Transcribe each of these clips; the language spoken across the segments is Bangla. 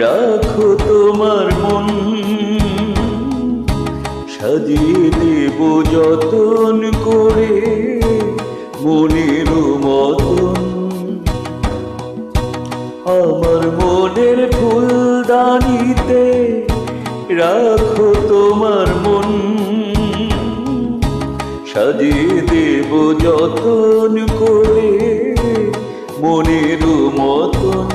রাখো তোমার মন, সাজিয়ে দেব যতন করে মনের মতন। আমার মনের ফুলদানিতে রাখো তোমার মন, সাজিয়ে দেব যতন করে মনের মতন।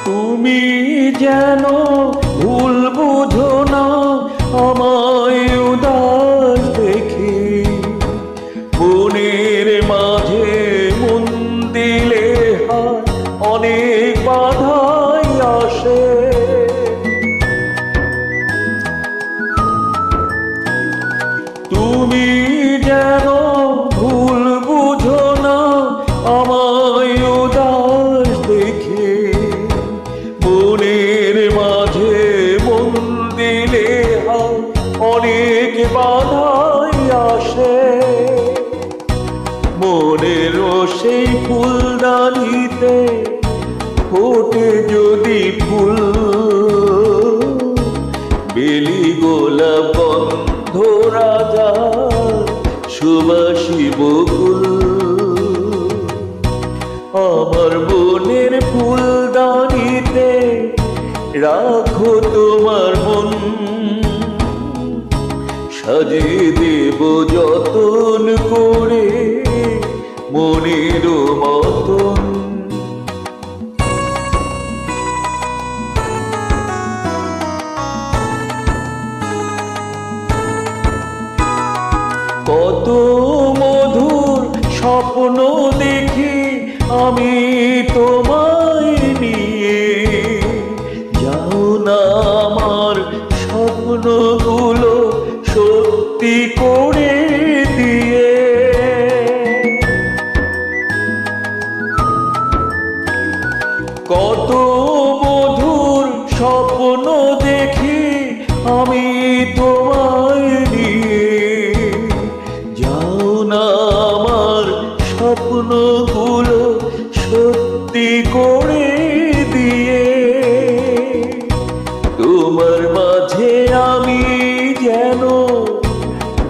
তুমি যেন ভুল বুঝো না আমায় উদাস দেখে, মনের মাঝে মন দিলে হয় অনেক বাধাই আসে। তুমি যেন ভুল বুঝো না আমায় উদাস দেখে, মনের মাঝে মন দিলে হয় অনেক বাধাই আসে। মনের সেই ফুলদানিতে ফোটে যদি ফুল, বেলি গোলাপ গন্ধ রাজা সুবাসী বকুল। আমার মনের ফুলদানিতে রাখো তোমার মন, সাজিয়ে দেব যতন করে মনের মতন। কত মধুর স্বপ্ন দেখি আমি তোমায় নিয়ে, যাও না আমার স্বপ্নগুলো সত্যি করে দিয়ে। কত মধুর স্বপ্ন দেখি আমি তোমায় নিয়ে, যাও না আমার স্বপ্নগুলো সত্যি করে দিয়ে। তোমার মাঝে আমি যেন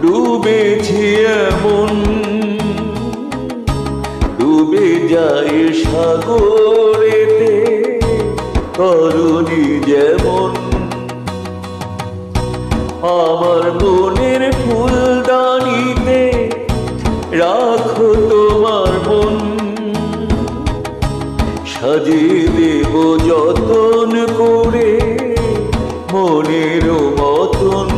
ডুবেছি এমন, ডুবে যায় সাগরেতে তরুণী যেমন। আমার মনের ফুলদানিতে রাখো তোমার মন, সাজিয়ে দেব যতন করে মনের মতন।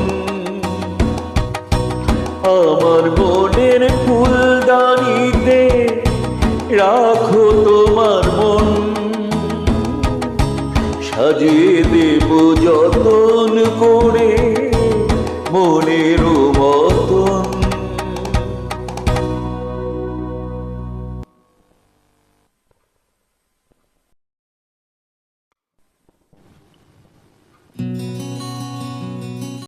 আমার মনের ফুলদানিতে রাখো তোমার মন, সাজিয়ে দেব যতন করে মনের মতন।